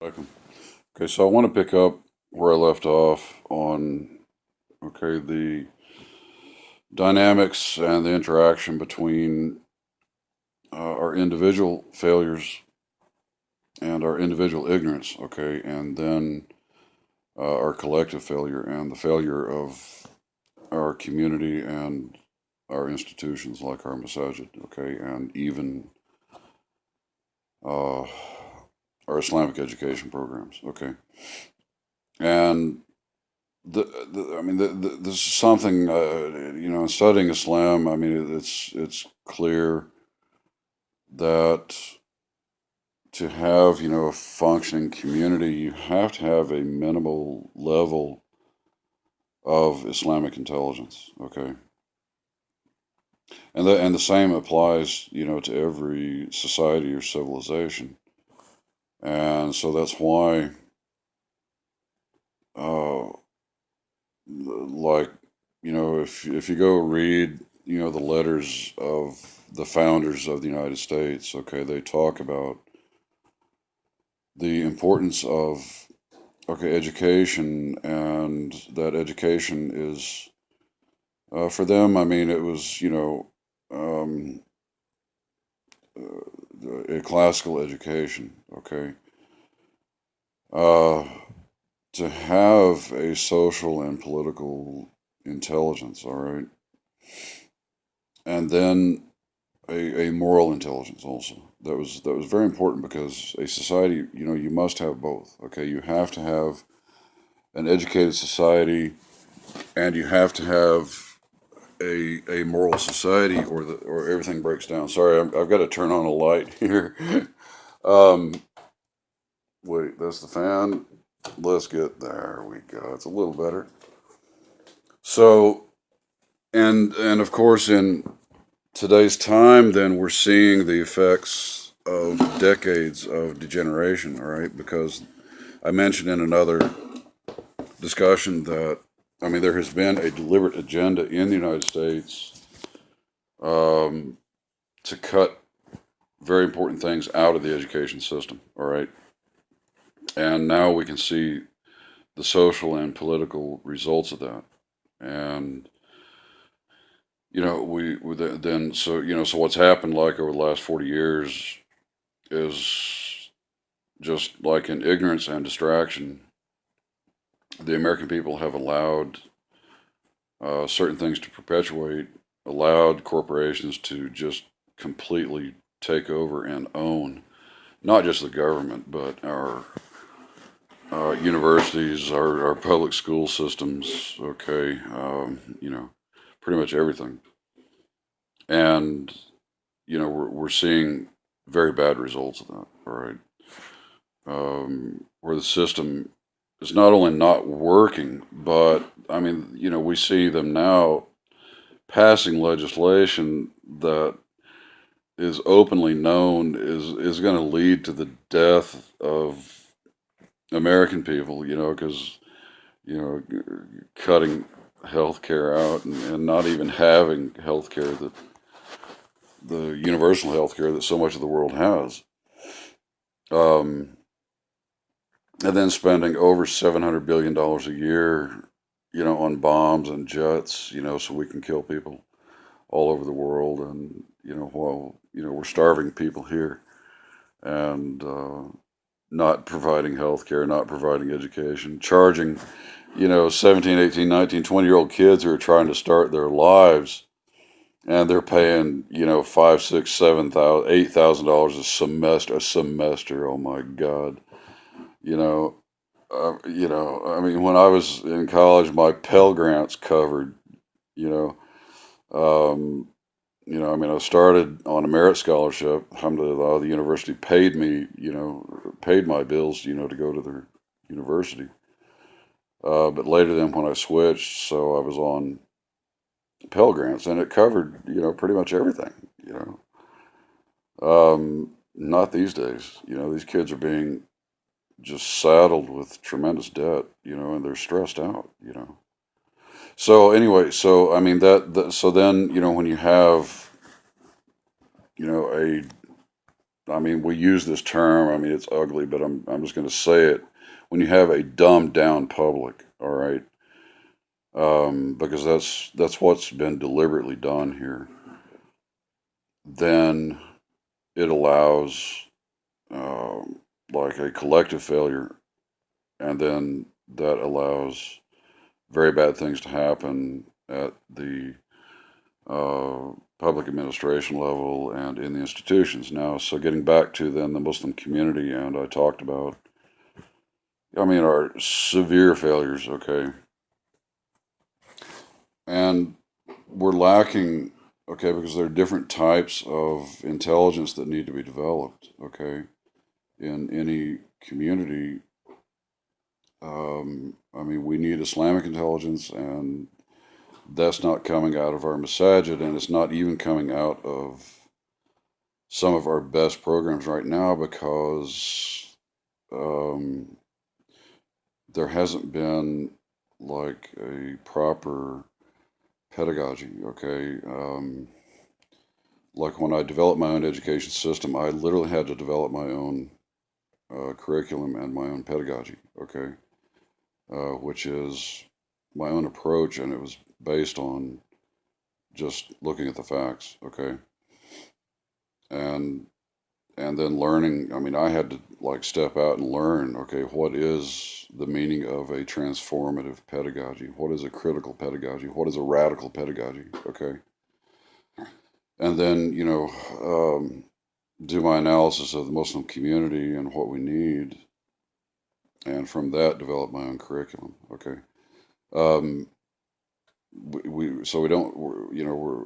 Welcome. Okay, so I want to pick up where I left off on, okay, the dynamics and the interaction between our individual failures and our individual ignorance, okay, and then our collective failure and the failure of our community and our institutions like our masajid, okay, and even uh, our Islamic education programs, okay. And I mean, this is something, in studying Islam, I mean, it's clear that to have, a functioning community, you have to have a minimal level of Islamic intelligence, okay? And the same applies, to every society or civilization. And so that's why, uh, like, if you go read, the letters of the founders of the United States, okay, they talk about the importance of, okay, education, and that education is, for them, I mean, it was, um, a classical education, okay. Uh, to have a social and political intelligence, all right, and then a moral intelligence also. That was very important because a society, you must have both. Okay, you have to have an educated society, and you have to have a moral society, or everything breaks down. Sorry, I've got to turn on a light here. um, Wait, that's the fan. Let's get there. We go. It's a little better. So, and of course, in today's time, then we're seeing the effects of decades of degeneration, all right? Because I mentioned in another discussion that, I mean, there has been a deliberate agenda in the United States, um, to cut very important things out of the education system, all right? And now we can see the social and political results of that. And, we then, so what's happened like over the last 40 years is just like in ignorance and distraction, the American people have allowed certain things to perpetuate, allowed corporations to just completely take over and own not just the government, but our universities, our public school systems, okay, pretty much everything. And, we're seeing very bad results of that, all right? Where the system is not only not working, but I mean, we see them now passing legislation that is openly known is going to lead to the death of American people, because, you know, cutting health care out, and not even having health care, that the universal health care that so much of the world has. Um, and then spending over $700 billion a year, on bombs and jets, so we can kill people all over the world, and while we're starving people here, and not providing health care, not providing education, charging 17, 18, 19, 20-year-old kids who are trying to start their lives, and they're paying five, six, 7,000, $8,000 a semester. Oh my God. You know, I mean, when I was in college, my Pell Grants covered, you know, um, I mean, I started on a merit scholarship. Alhamdulillah, the university paid me, paid my bills, to go to their university. But later then when I switched, so I was on Pell Grants, and it covered, pretty much everything, you not these days. These kids are being just saddled with tremendous debt, and they're stressed out. So anyway, so I mean so then, when you have, a I mean, we use this term. I mean, it's ugly, but I'm just going to say it. When you have a dumbed down public, all right, because that's what's been deliberately done here, then it allows um, like a collective failure, and then that allows very bad things to happen at the uh, public administration level and in the institutions. Now, so getting back to then the Muslim community, and I talked about, I mean, our severe failures, okay, and we're lacking, okay, because there are different types of intelligence that need to be developed, okay, in any community. I mean, we need Islamic intelligence, and that's not coming out of our masajid, and it's not even coming out of some of our best programs right now because um, there hasn't been like a proper pedagogy. Okay, like when I developed my own education system, I literally had to develop my own curriculum and my own pedagogy. Okay, which is my own approach, and it was based on just looking at the facts. Okay, and then learning. I mean, I had to like step out and learn, okay, what is the meaning of a transformative pedagogy? What is a critical pedagogy? What is a radical pedagogy? Okay. And then, do my analysis of the Muslim community and what we need, and from that, develop my own curriculum. Okay. Um, so we don't,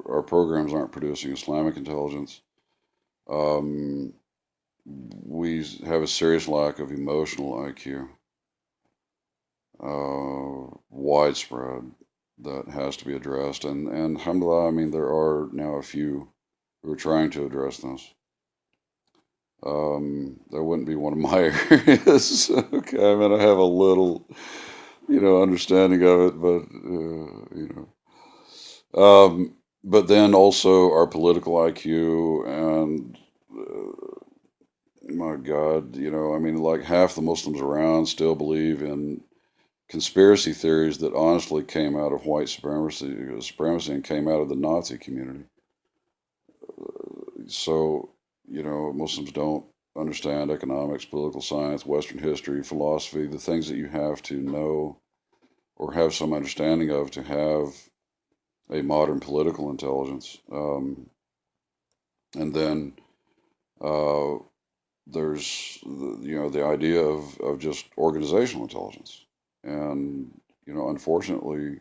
our programs aren't producing Islamic intelligence. Um, we have a serious lack of emotional IQ, widespread, that has to be addressed. And alhamdulillah, I mean, there are now a few who are trying to address this. That wouldn't be one of my areas. Okay, I mean, I have a little, understanding of it, but but then also our political IQ and my God, I mean, like half the Muslims around still believe in conspiracy theories that honestly came out of white supremacy and came out of the Nazi community. So, Muslims don't understand economics, political science, Western history, philosophy, the things that you have to know or have some understanding of to have a modern political intelligence. And then uh, there's the idea of just organizational intelligence, and unfortunately,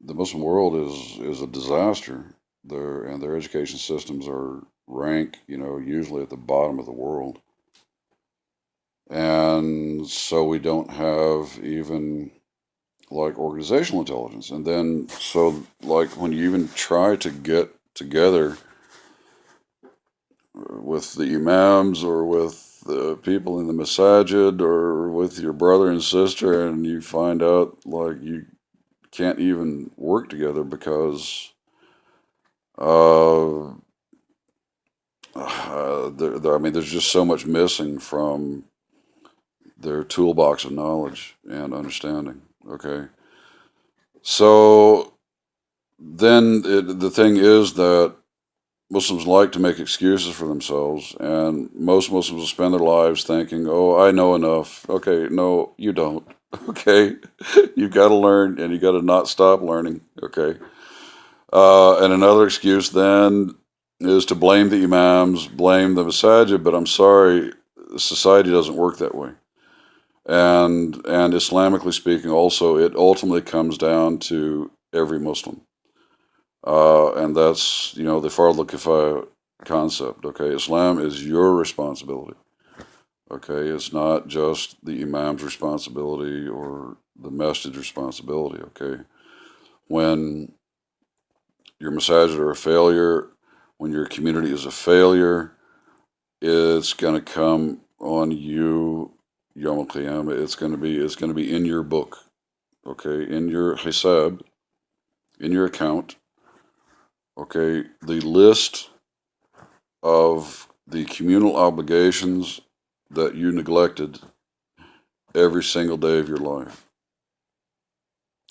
the Muslim world is a disaster. Their education systems are rank, usually at the bottom of the world, and so we don't have even like organizational intelligence. And then so like when you even try to get together with the imams or with the people in the masajid or with your brother and sister, and you find out like you can't even work together because uh, I mean, there's just so much missing from their toolbox of knowledge and understanding. Okay, so then the thing is that Muslims like to make excuses for themselves, and most Muslims will spend their lives thinking, "Oh, I know enough." Okay, no, you don't. Okay, you've got to learn, and you got to not stop learning. Okay, and another excuse then is to blame the imams, blame the masajid, but I'm sorry, society doesn't work that way. And Islamically speaking, also, it ultimately comes down to every Muslim. And that's, the al-Kifayah concept. Okay, Islam is your responsibility. Okay, it's not just the imam's responsibility or the masjid's responsibility. Okay, when your masajid are a failure, when your community is a failure, it's going to come on you, Yom Al Qiyamah. It's going to be in your book, okay, in your hisab, in your account. Okay, the list of the communal obligations that you neglected every single day of your life.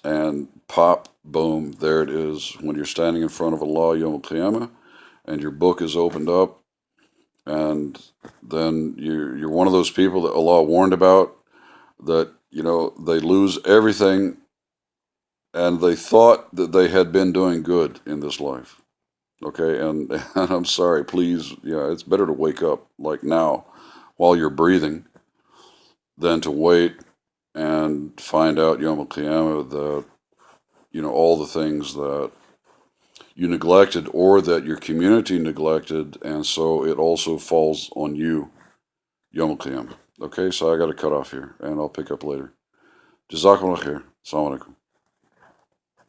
And pop, boom, there it is. When you're standing in front of Allah Yawm al-Qiyamah and your book is opened up, and then you're one of those people that Allah warned about, that, you know, they lose everything and they thought that they had been doing good in this life. Okay, and I'm sorry, please, yeah, it's better to wake up like now while you're breathing than to wait and find out Yom Al-Qiyamah that, you know, all the things that you neglected or that your community neglected, and so it also falls on you Yom Al-Qiyamah. Okay, so I got to cut off here, and I'll pick up later. Jazakumullah khair. Assalamu alaikum.